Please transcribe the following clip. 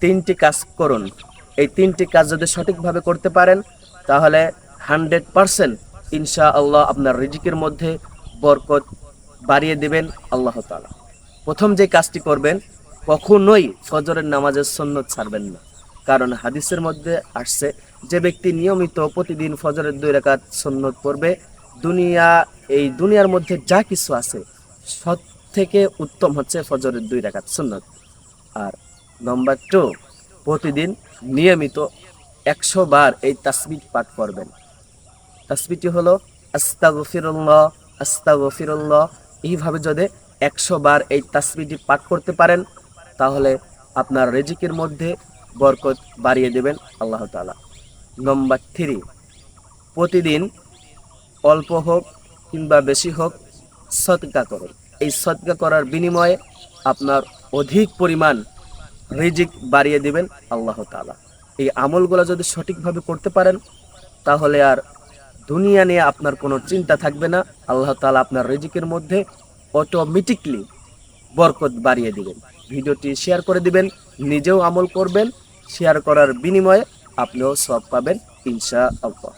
তিনটি কাজ করুন। এই তিনটি কাজ যদি সঠিকভাবে করতে পারেন তাহলে 100% ইনশাআল্লাহ আপনার রিজিকের মধ্যে বরকত বাড়িয়ে দিবেন আল্লাহ তাআলা। প্রথম যে কাজটি করবেন, কখনোই ফজরের নামাজের সুন্নত ছাড়বেন না। কারণ হাদিসের মধ্যে আসছে, যে ব্যক্তি নিয়মিত প্রতিদিন ফজরের 2 রাকাত সুন্নত পড়বে, এই দুনিয়ার মধ্যে যা কিছু আছে সব থেকে উত্তম হচ্ছে ফজরের 2 রাকাত সুন্নত। আর নাম্বার 2, প্রতিদিন নিয়মিত 100 বার এই তাসবিহ পাঠ করবেন। তাসবিহটি হলো আস্তাগফিরুল্লাহ, আস্তাগফিরুল্লাহ। এইভাবে যদি 100 বার এই তাসবিহটি পাঠ করতে পারেন তাহলে আপনার রিজিকের মধ্যে বরকত বাড়িয়ে দেবেন আল্লাহ তাআলা। নাম্বার 3, প্রতিদিন অল্প হোক কিংবা বেশি হোক সদকা করুন। এই সদকা করার বিনিময়ে আপনার অধিক পরিমাণ রিজিক বাড়িয়ে দিবেন আল্লাহ তাআলা। এই আমলগুলো যদি সঠিকভাবে করতে পারেন তাহলে আর দুনিয়া নিয়ে আপনার কোনো চিন্তা থাকবে না। আল্লাহ তাআলা আপনার রিজিকের মধ্যে অটোমেটিকলি বরকত বাড়িয়ে দিবেন। ভিডিওটি শেয়ার করে দিবেন, নিজেও আমল করবেন। শেয়ার করার বিনিময়ে আপনিও সওয়াব পাবেন ইনশাআল্লাহ।